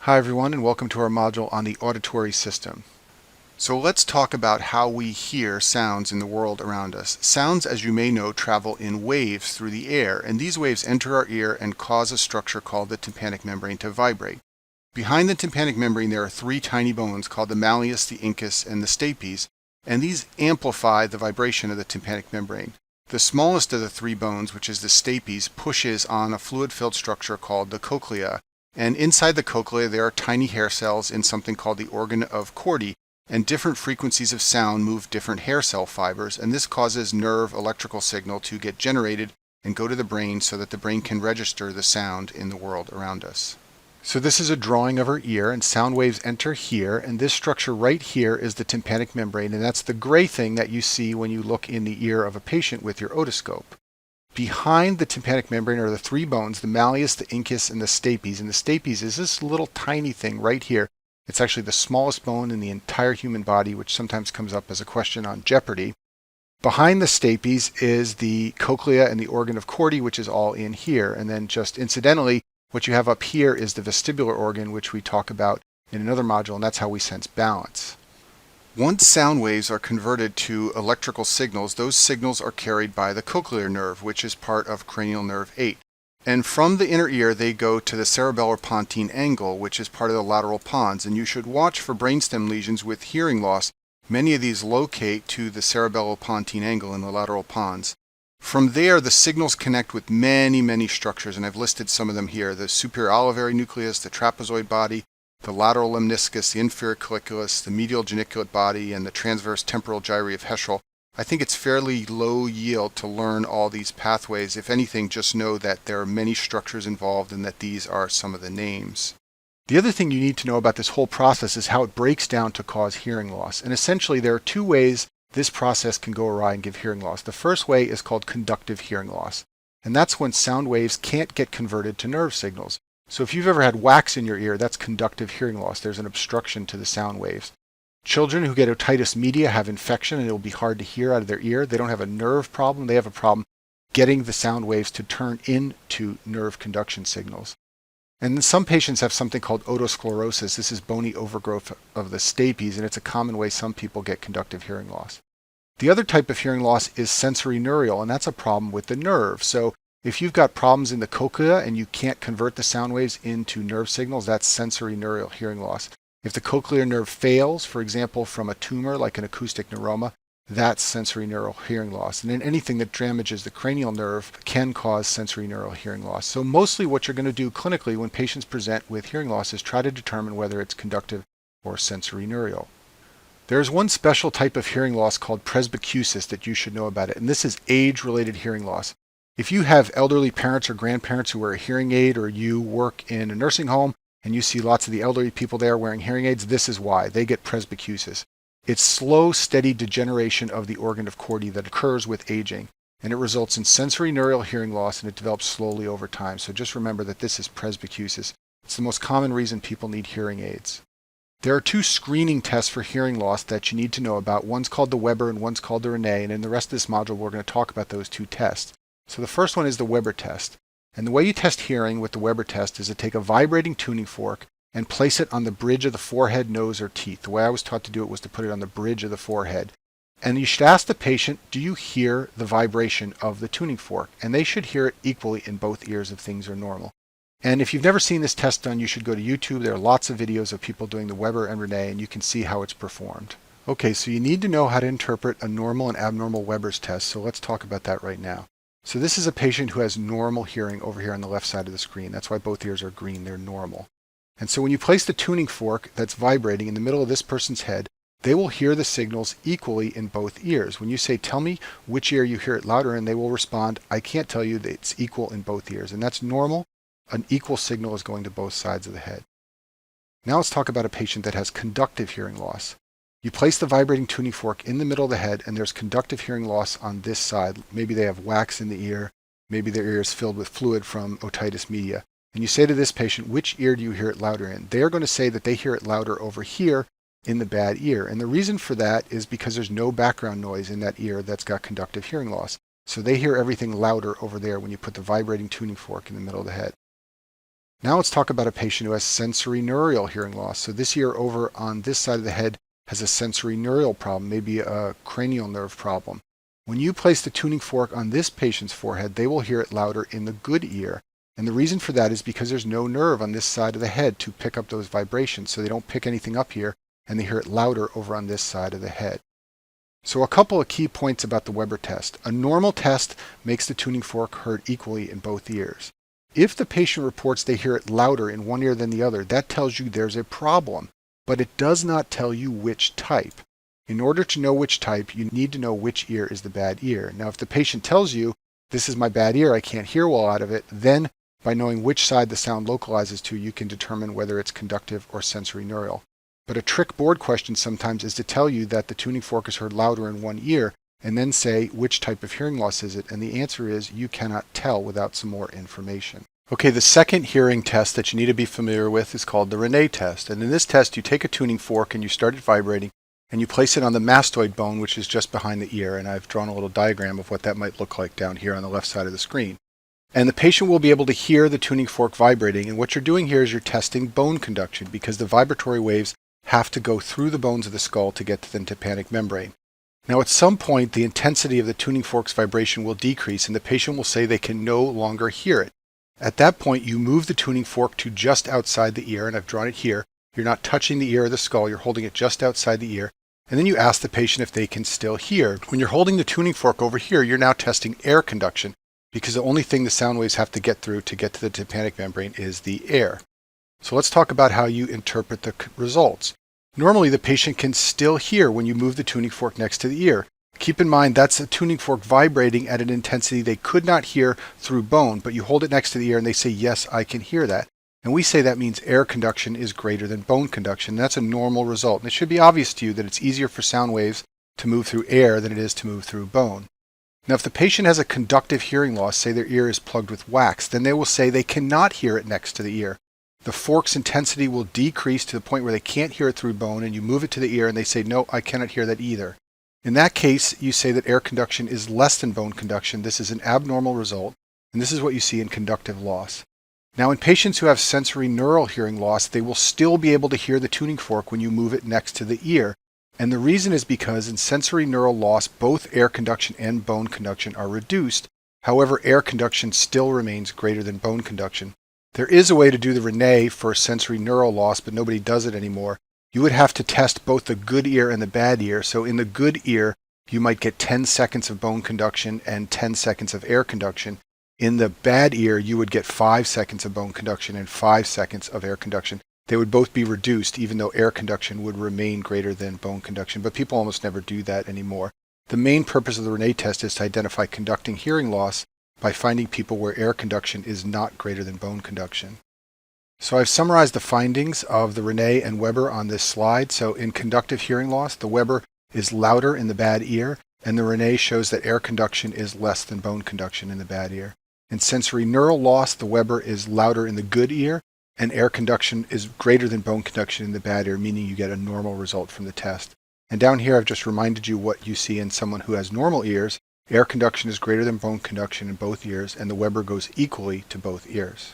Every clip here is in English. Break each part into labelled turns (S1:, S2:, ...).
S1: Hi everyone, and welcome to our module on the auditory system. So let's talk about how we hear sounds in the world around us. Sounds, as you may know, travel in waves through the air, and these waves enter our ear and cause a structure called the tympanic membrane to vibrate. Behind the tympanic membrane there are three tiny bones called the malleus, the incus, and the stapes, and these amplify the vibration of the tympanic membrane. The smallest of the three bones, which is the stapes, pushes on a fluid-filled structure called the cochlea, and inside the cochlea there are tiny hair cells in something called the organ of Corti, and different frequencies of sound move different hair cell fibers, and this causes nerve electrical signal to get generated and go to the brain so that the brain can register the sound in the world around us. So this is a drawing of our ear, and sound waves enter here, and this structure right here is the tympanic membrane, and that's the gray thing that you see when you look in the ear of a patient with your otoscope. Behind the tympanic membrane are the three bones, the malleus, the incus, and the stapes. And the stapes is this little tiny thing right here. It's actually the smallest bone in the entire human body, which sometimes comes up as a question on Jeopardy! Behind the stapes is the cochlea and the organ of Corti, which is all in here. And then just incidentally, what you have up here is the vestibular organ, which we talk about in another module, and that's how we sense balance. Once sound waves are converted to electrical signals, those signals are carried by the cochlear nerve, which is part of cranial nerve 8. And from the inner ear, they go to the cerebellar-pontine angle, which is part of the lateral pons. And you should watch for brainstem lesions with hearing loss. Many of these locate to the cerebellar-pontine angle in the lateral pons. From there, the signals connect with many structures, and I've listed some of them here: the superior olivary nucleus, the trapezoid body, the lateral lemniscus, the inferior colliculus, the medial geniculate body, and the transverse temporal gyri of Heschel. I think it's fairly low yield to learn all these pathways. If anything, just know that there are many structures involved and that these are some of the names. The other thing you need to know about this whole process is how it breaks down to cause hearing loss. And essentially there are two ways this process can go awry and give hearing loss. The first way is called conductive hearing loss, and that's when sound waves can't get converted to nerve signals. So if you've ever had wax in your ear, that's conductive hearing loss. There's an obstruction to the sound waves. Children who get otitis media have infection and it'll be hard to hear out of their ear. They don't have a nerve problem. They have a problem getting the sound waves to turn into nerve conduction signals. And then some patients have something called otosclerosis. This is bony overgrowth of the stapes, and it's a common way some people get conductive hearing loss. The other type of hearing loss is sensorineural, and that's a problem with the nerve. So if you've got problems in the cochlea and you can't convert the sound waves into nerve signals, that's sensorineural hearing loss. If the cochlear nerve fails, for example, from a tumor like an acoustic neuroma, that's sensorineural hearing loss. And then anything that damages the cranial nerve can cause sensorineural hearing loss. So mostly what you're going to do clinically when patients present with hearing loss is try to determine whether it's conductive or sensorineural. There's one special type of hearing loss called presbycusis that you should know about it, and this is age-related hearing loss. If you have elderly parents or grandparents who wear a hearing aid, or you work in a nursing home and you see lots of the elderly people there wearing hearing aids, this is why. They get presbycusis. It's slow, steady degeneration of the organ of Corti that occurs with aging, and it results in sensorineural hearing loss, and it develops slowly over time. So just remember that this is presbycusis. It's the most common reason people need hearing aids. There are two screening tests for hearing loss that you need to know about. One's called the Weber and one's called the Rene, and in the rest of this module we're going to talk about those two tests. So the first one is the Weber test. And the way you test hearing with the Weber test is to take a vibrating tuning fork and place it on the bridge of the forehead, nose, or teeth. The way I was taught to do it was to put it on the bridge of the forehead. And you should ask the patient, do you hear the vibration of the tuning fork? And they should hear it equally in both ears if things are normal. And if you've never seen this test done, you should go to YouTube. There are lots of videos of people doing the Weber and Rene, and you can see how it's performed. Okay, so you need to know how to interpret a normal and abnormal Weber's test, so let's talk about that right now. So this is a patient who has normal hearing over here on the left side of the screen. That's why both ears are green. They're normal. And so when you place the tuning fork that's vibrating in the middle of this person's head, they will hear the signals equally in both ears. When you say, tell me which ear you hear it louder in, they will respond, I can't tell you, that it's equal in both ears. And that's normal. An equal signal is going to both sides of the head. Now let's talk about a patient that has conductive hearing loss. You place the vibrating tuning fork in the middle of the head, and there's conductive hearing loss on this side. Maybe they have wax in the ear. Maybe their ear is filled with fluid from otitis media. And you say to this patient, which ear do you hear it louder in? They are going to say that they hear it louder over here in the bad ear. And the reason for that is because there's no background noise in that ear that's got conductive hearing loss. So they hear everything louder over there when you put the vibrating tuning fork in the middle of the head. Now let's talk about a patient who has sensorineural hearing loss. So this ear over on this side of the head has a sensorineural problem, maybe a cranial nerve problem. When you place the tuning fork on this patient's forehead, they will hear it louder in the good ear. And the reason for that is because there's no nerve on this side of the head to pick up those vibrations, so they don't pick anything up here, and they hear it louder over on this side of the head. So a couple of key points about the Weber test. A normal test makes the tuning fork heard equally in both ears. If the patient reports they hear it louder in one ear than the other, that tells you there's a problem, but it does not tell you which type. In order to know which type, you need to know which ear is the bad ear. Now, if the patient tells you, this is my bad ear, I can't hear well out of it, then by knowing which side the sound localizes to, you can determine whether it's conductive or sensorineural. But a trick board question sometimes is to tell you that the tuning fork is heard louder in one ear, and then say, which type of hearing loss is it? And the answer is, you cannot tell without some more information. Okay, the second hearing test that you need to be familiar with is called the Rene test. And in this test, you take a tuning fork and you start it vibrating, and you place it on the mastoid bone, which is just behind the ear. And I've drawn a little diagram of what that might look like down here on the left side of the screen. And the patient will be able to hear the tuning fork vibrating. And what you're doing here is you're testing bone conduction, because the vibratory waves have to go through the bones of the skull to get to the tympanic membrane. Now, at some point, the intensity of the tuning fork's vibration will decrease, and the patient will say they can no longer hear it. At that point, you move the tuning fork to just outside the ear, and I've drawn it here. You're not touching the ear or the skull, you're holding it just outside the ear. And then you ask the patient if they can still hear. When you're holding the tuning fork over here, you're now testing air conduction, because the only thing the sound waves have to get through to get to the tympanic membrane is the air. So let's talk about how you interpret the results. Normally, the patient can still hear when you move the tuning fork next to the ear. Keep in mind that's a tuning fork vibrating at an intensity they could not hear through bone, but you hold it next to the ear and they say, yes, I can hear that. And we say that means air conduction is greater than bone conduction. That's a normal result. And it should be obvious to you that it's easier for sound waves to move through air than it is to move through bone. Now, if the patient has a conductive hearing loss, say their ear is plugged with wax, then they will say they cannot hear it next to the ear. The fork's intensity will decrease to the point where they can't hear it through bone, and you move it to the ear and they say, no, I cannot hear that either. In that case, you say that air conduction is less than bone conduction. This is an abnormal result, and this is what you see in conductive loss. Now, in patients who have sensorineural hearing loss, they will still be able to hear the tuning fork when you move it next to the ear. And the reason is because in sensorineural loss, both air conduction and bone conduction are reduced. However, air conduction still remains greater than bone conduction. There is a way to do the Rene for sensorineural loss, but nobody does it anymore. You would have to test both the good ear and the bad ear. So in the good ear, you might get 10 seconds of bone conduction and 10 seconds of air conduction. In the bad ear, you would get 5 seconds of bone conduction and 5 seconds of air conduction. They would both be reduced, even though air conduction would remain greater than bone conduction, but people almost never do that anymore. The main purpose of the Rene test is to identify conducting hearing loss by finding people where air conduction is not greater than bone conduction. So I've summarized the findings of the Rene and Weber on this slide. So in conductive hearing loss, the Weber is louder in the bad ear, and the Rene shows that air conduction is less than bone conduction in the bad ear. In sensorineural loss, the Weber is louder in the good ear, and air conduction is greater than bone conduction in the bad ear, meaning you get a normal result from the test. And down here, I've just reminded you what you see in someone who has normal ears. Air conduction is greater than bone conduction in both ears, and the Weber goes equally to both ears.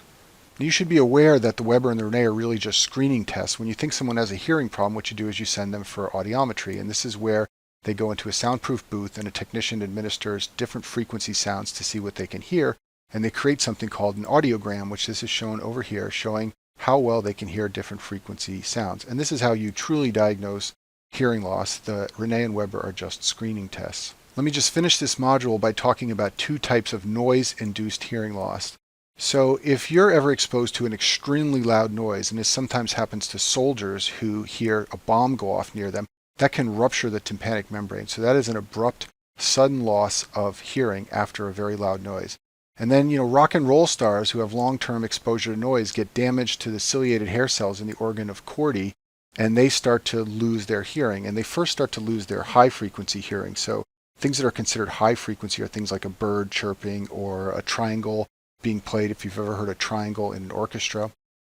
S1: You should be aware that the Weber and the Rene are really just screening tests. When you think someone has a hearing problem, what you do is you send them for audiometry, and this is where they go into a soundproof booth and a technician administers different frequency sounds to see what they can hear, and they create something called an audiogram, which this is shown over here, showing how well they can hear different frequency sounds. And this is how you truly diagnose hearing loss. The Rene and Weber are just screening tests. Let me just finish this module by talking about two types of noise-induced hearing loss. So if you're ever exposed to an extremely loud noise, and this sometimes happens to soldiers who hear a bomb go off near them, that can rupture the tympanic membrane. So that is an abrupt, sudden loss of hearing after a very loud noise. And then, rock and roll stars who have long-term exposure to noise get damage to the ciliated hair cells in the organ of Corti, and they start to lose their hearing. And they first start to lose their high-frequency hearing. So things that are considered high frequency are things like a bird chirping or a triangle being played, if you've ever heard a triangle in an orchestra.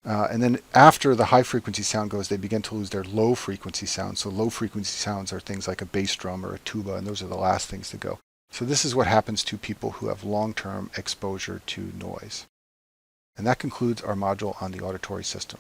S1: And then after the high frequency sound goes, they begin to lose their low frequency sounds. So low frequency sounds are things like a bass drum or a tuba, and those are the last things to go. So this is what happens to people who have long-term exposure to noise. And that concludes our module on the auditory system.